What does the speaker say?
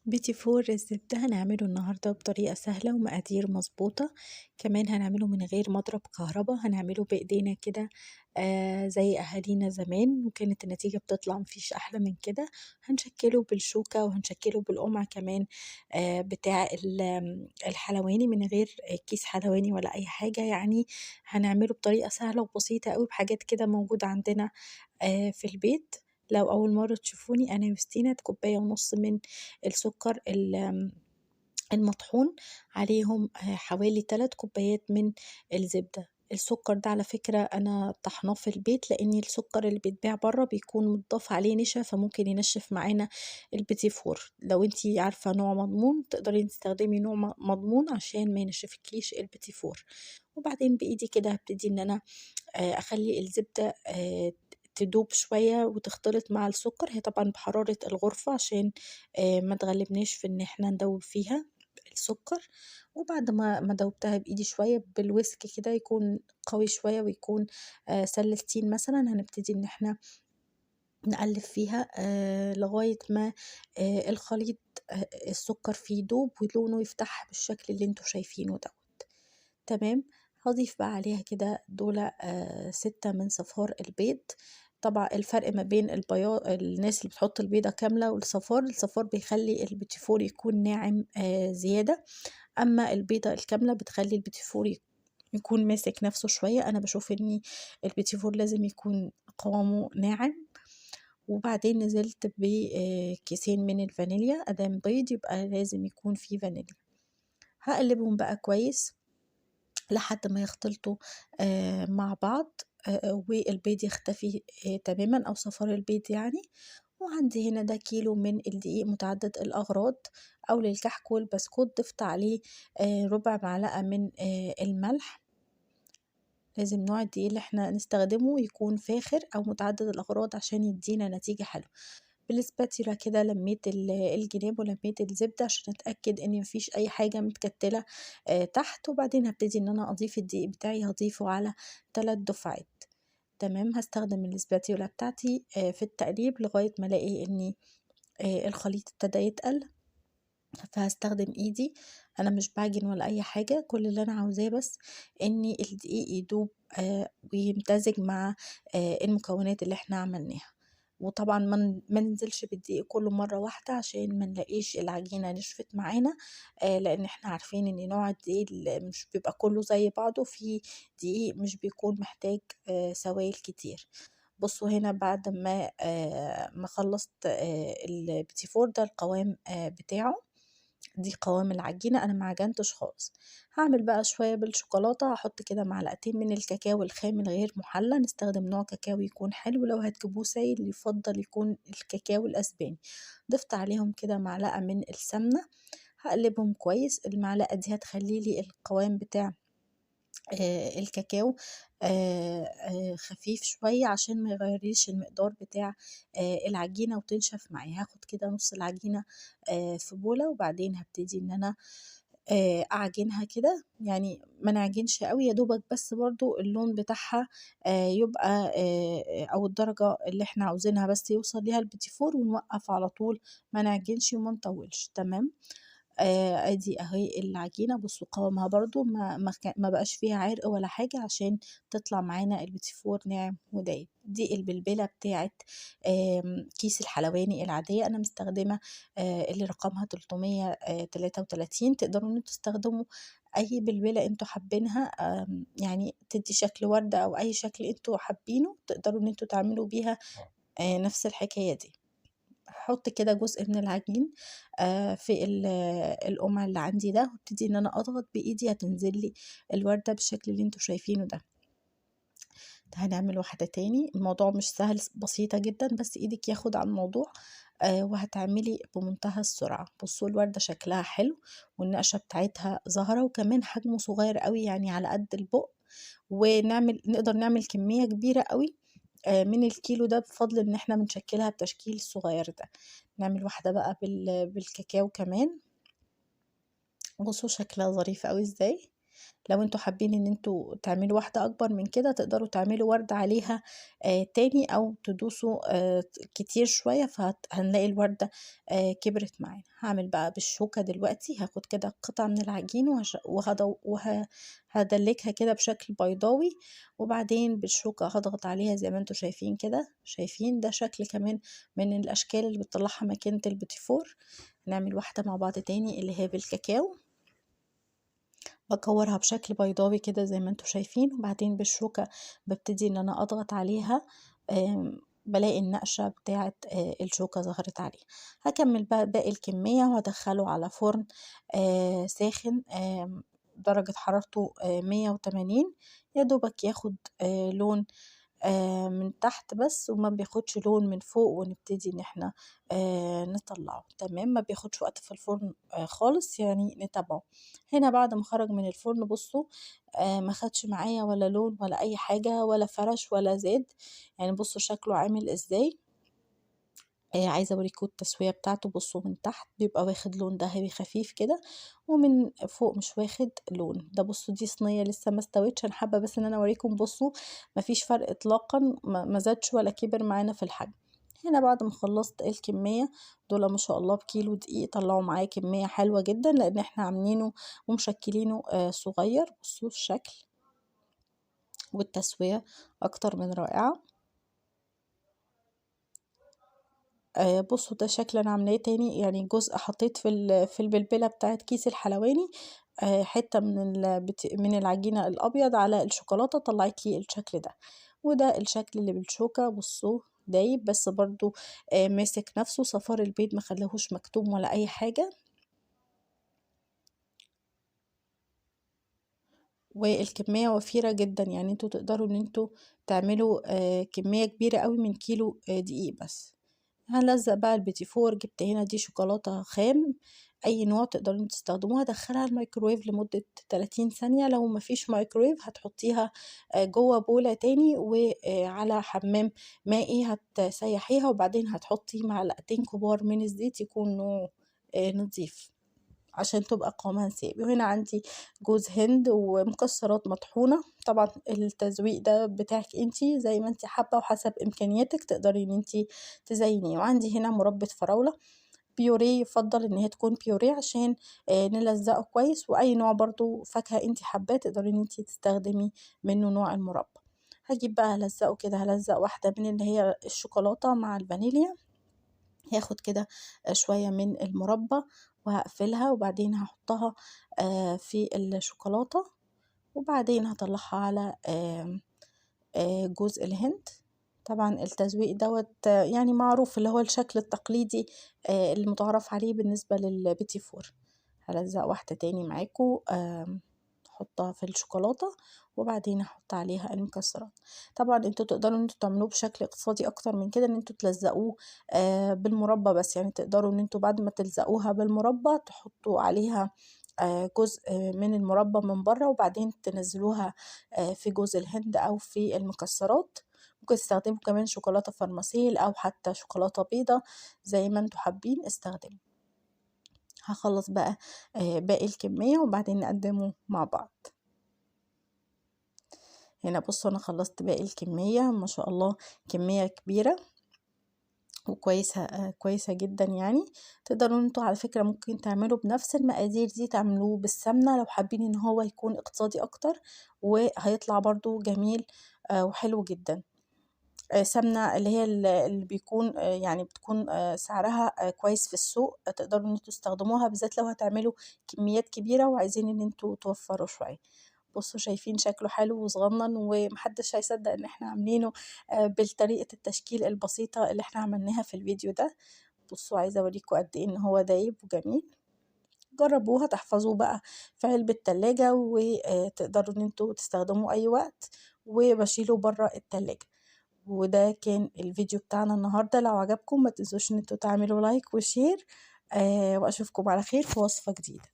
بيتي فور الزبدة هنعمله النهاردة بطريقة سهلة ومقادير مظبوطة، كمان هنعمله من غير مضرب كهربا، هنعمله بإيدينا كده زي أهالينا زمان، وكانت النتيجة بتطلع ما فيش أحلى من كده. هنشكله بالشوكة وهنشكله بالقمع كمان بتاع الحلواني من غير كيس حلواني ولا أي حاجة، يعني هنعمله بطريقة سهلة وبسيطة أوي بحاجات كده موجودة عندنا في البيت. لو أول مرة تشوفوني أنا يوستينا، كوباية ونُص من السكر المطحون، عليهم حوالي 3 كوبايات من الزبدة. السكر ده على فكرة أنا طحناه في البيت، لإن السكر اللي بيتباع برّه بيكون متضاف عليه نشا، فممكن ينشِّف معانا البيتي فور. لو أنتِ عارفة نوع مضمون تقدري تستخدمي نوع مضمون عشان ما ينشّفكيش البيتي فور. وبعدين بإيدي كده هابتدي إن أنا أخلّي الزبدة تدوب شوية وتختلط مع السكر، هي طبعًا بحرارة الغرفة عشان ما تغلّبناش في إن إحنا ندوّب فيها السكر. وبعد ما دوّبتها بإيدي شوية بالويسك كده يكون قوي شوية ويكون سَلّ ستيل مثلًا، هنبتدي إن إحنا نقلّب فيها لغاية ما الخليط السكر فيه يدوب ولونه يفتح بالشكل اللي أنتم شايفينه ده. تمام. هاضيف بقى عليها كده دُولة 6 من صفار البيض. طبعًا الفرق ما بين الناس اللي بتحط البيضة كاملة والصفار، الصفار بيخلّي البيتي فور يكون ناعم زيادة، أمّا البيضة الكاملة بتخلّي البيتي فور يكون ماسك نَفْسه شوية. أنا باشوف إن البيتي فور لازم يكون قوامه ناعم. وبعدين نزلت كيسين من الفانيليا، أدام بيض يبقى لازم يكون فيه فانيليا. هاقلّبهم بقى كويس لحد ما يختلطوا مع بعض والبيض يختفي تمامًا أو صفار البيض يعني. وعندي هنا ده كيلو من الدقيق متعدد الأغراض أو للكحك والبسكوت، ضِفت عليه ربع معلقة من الملح. لازم نوع الدقيق اللي إحنا نستخدمه يكون فاخر أو متعدد الأغراض عشان يدّينا نتيجة حلوة. بالspatula كده لمّيت الجناب ولمّيت الزبدة عشان أتأكد إن ما فيش أي حاجة متكتلة تحت. وبعدين هابتدي إن أنا أضيف الدقيق بتاعي، هاضيفه على 3 دُفعات. تمام. هاستخدم الspatula بتاعتي في التقليب لغاية ما ألاقي إن الخليط ابتدى يتقل، فهاستخدم إيدي. أنا مش باعجن ولا أي حاجة، كل اللي أنا عاوزاه بس إن الدقيق يدوب ويمتزج مع المكونات اللي إحنا عملناها. وطبعًا ما ننزلش بالدقيق كلّه مرّة واحدة عشان ما نلاقيش العجينة نشفت معانا، لإن إحنا عارفين إن نوع الدقيق مش بيبقى كلّه زي بعضه، في دقيق مش بيكون محتاج سوايل كتير. بُصّوا هنا بعد ما خلّصت البيتي فور ده القوام بتاعه، دي قوام العجينة، أنا ما عجنتش خالص. هاعمل بقى شوية بالشوكولاتة، هاحط كده معلقتين من الكاكاو الخام الغير مُحلّى، نستخدم نوع كاكاو يكون حلو، لو هتجيبوه سايل يُفضّل يكون الكاكاو الأسباني. ضِفت عليهم كده معلقة من السمنة، هاقلبهم كويس. المعلقة دي هتخلّي لي القوام بتاع الكاكاو خفيف شوية عشان ما يغيّرليش المقدار بتاع العجينة وتنشف معايا. هاخد كده نُص العجينة في بولة، وبعدين هابتدي إن أنا أعجنها كده، يعني ما نعجنش أوي، يا دوبك بس برضه اللون بتاعها يبقى أو الدرجة اللي إحنا عاوزينها بس يوصل ليها البيتي فور، ونوقّف على طول، ما نعجنش وما نطوّلش. تمام. أدي أهي العجينة، بُصّوا قوامها برضه ما بقاش فيها عرق ولا حاجة عشان تطلع معانا البيتي فور ناعم ودايب. دي البلبلة بتاعة كيس الحلواني العادية، أنا مستخدمة اللي رقمها 333. تقدروا إن أنتم تستخدموا أي بلبلة أنتم حابينها، يعني تدّي شكل وردة أو أي شكل أنتم حابينه، تقدروا إن أنتم تعملوا بيها نفس الحكاية دي. هاحط كده جزء من العجين في القمع اللي عندي ده، وابتدي إن أنا أضغط بإيدي هتنزل لي الوردة بالشكل اللي أنتم شايفينه ده. هنعمل واحدة تاني، الموضوع مش سهل، بسيطة جدًا، بس إيدِك ياخد على الموضوع وهتعملي بمنتهى السرعة. بُصّوا الوردة شكلها حلو والنقشة بتاعتها ظاهرة، وكمان حجمه صغير أوي يعني على قد البُق، نقدر نعمل كمية كبيرة أوي من الكيلو ده بفضل إن إحنا بنشكّلها التشكيل الصغير ده. نعمل واحدة بقى بالكاكاو كمان، بُصّوا شكلها ظريف أوي إزاي. لو أنتم حابين إن أنتم تعملوا واحدة أكبر من كده تقدروا تعملوا وردة عليها تاني، أو تدوسوا كتير شوية هنلاقي الوردة كبرت معانا. هاعمل بقى بالشوكة دلوقتي، هاخد كده قطعة من العجين هادلكها كده بشكل بيضاوي، وبعدين بالشوكة هاضغط عليها زي ما أنتم شايفين كده، شايفين ده شكل كمان من الأشكال اللي بتطلعها ماكينة البيتي فور. هنعمل واحدة مع بعض تاني اللي هي بالكاكاو، باكورها بشكل بيضاوي كده زي ما انتم شايفين، وبعدين بالشوكة بابتدي ان انا اضغط عليها، بالاقي النقشة بتاعة الشوكة ظهرت عليها. هكمل بقى باقي الكمية وهدخله على فرن ساخن، درجة حرارته 180، يا دوبك ياخد لون من تحت بس، وما بياخدش لون من فوق، ونبتدي إن إحنا نطلّعه، تمام، ما بياخدش وقت في الفرن خالص، يعني نتابعه. هنا بعد ما خرج من الفرن بُصّوا ما خدش معايا ولا لون ولا أي حاجة ولا فرَش ولا زاد، يعني بُصّوا شكله عامل إزاي. عايزة أوريكم التسوية بتاعته، بُصّوا من تحت بيبقى واخد لون دهبي خفيف كده، ومن فوق مش واخد لون. ده بُصّوا دي صينية لسه ما استوِتش، أنا حابة بس إن أنا أوريكم، بُصّوا ما فيش فرق إطلاقًا، ما زادش ولا كِبِر معانا في الحجم. هنا بعد ما خلّصت الكمية دول ما شاء الله بكيلو دقيق طلّعوا معايا كمية حلوة جدًا، لإن إحنا عاملينه ومشكّلينه صغير. بُصّوا الشكل والتسوية أكتر من رائعة. بُصّوا ده شكل أنا عاملاه تاني، يعني جزء حطيت في البلبلة بتاعة كيس الحلواني حتّة من العجينة الأبيض على الشوكولاتة طلّعت لي الشكل ده، وده الشكل اللي بالشوكة بُصّوه دايب بس برضه ماسك نَفْسه، صفار البيض ما خلّاهوش مكتوم ولا أي حاجة. والكمية وفيرة جدًا، يعني أنتم تقدروا إن أنتم تعملوا كمية كبيرة أوي من كيلو دقيق بس. هنلزق بقى البيتي فور، جبت هنا دي شوكولاتة خام أي نوع تقدروا إن انتم تستخدموها، ادخلها الميكروويف لمدة 30 ثانية، لو ما فيش ميكروويف هتحطيها جوه بولة تاني وعلى حمام مائي هتسيحيها، وبعدين هتحطي معلقتين كبار من الزيت يكونوا نضيف عشان تبقى قوامها سائل. وهنا عندي جوز هند ومكسرات مطحونة، طبعًا التزويق ده بتاعِك أنتِ زي ما أنتِ حابة وحسب إمكانياتِك تقدري إن أنتِ تزينيه. وعندي هنا مربى فراولة بيوريه، يُفضّل إن هي تكون بيوريه عشان نلزّقه كويس، وأي نوع برضه فاكهة أنتِ حاباه تقدري إن أنتِ تستخدمي منه نوع المربى. هاجيب بقى هالزّقه كده، هالزّق واحدة من اللي هي الشوكولاتة مع الفانيليا، هاخد كده شوية من المربى وهاقفلها، وبعدين هاحطها في الشوكولاتة، وبعدين هاطلّعها على جوز الهند. طبعًا التزويق دوّة يعني معروف اللي هو الشكل التقليدي المُتعارف عليه بالنسبة للبيتي فور. هالزّق واحدة تاني معاكم أحطها في الشوكولاتة، وبعدين أحط عليها المكسرات. طبعًا أنتم تقدروا إن أنتم تعملوه بشكل اقتصادي أكتر من كده، إن أنتم تلزّقوه بالمربى بس، يعني تقدروا إن أنتم بعد ما تلزقوها بالمربى تحطوا عليها جزء من المربى من برّه، وبعدين تنزّلوها في جوز الهند أو في المكسرات. ممكن تستخدموا كمان شوكولاتة فرماسيل أو حتى شوكولاتة بيضا زي ما أنتم حابين استخدموا. هاخلّص بقى باقي الكمية وبعدين نقدّمه مع بعض. هنا بُصّوا أنا خلّصت باقي الكمية، ما شاء الله كمية كبيرة وكويسة كويسة جدًا يعني. تقدروا إن أنتم على فكرة ممكن تعملوا بنفس المقادير دي تعملوه بالسمنة لو حابين إن هو يكون اقتصادي أكتر، وهيطلع برضه جميل وحلو جدًا. سمنة اللي هي اللي بيكون يعني بتكون سعرها كويس في السوق، تقدروا إن أنتم تستخدموها بالذات لو هتعملوا كميات كبيرة وعايزين إن أنتم توفّروا شوية. بُصّوا شايفين شكله حلو وصغنّن وما حدش هيصدّق إن إحنا عاملينه بالطريقة التشكيل البسيطة اللي إحنا عملناها في الفيديو ده. بُصّوا عايزة أوريكم قد إيه إن هو دايب وجميل. جرّبوها تحفظوه بقى في علبة تلاجة تقدروا إن أنتم تستخدموه أي وقت، وباشيله برّه التلاجة. وده كان الفيديو بتاعنا النهارده، لو عجبكم ما تنسوش إن أنتم تعملوا لايك وشير، وأشوفكم على خير في وصفة جديدة.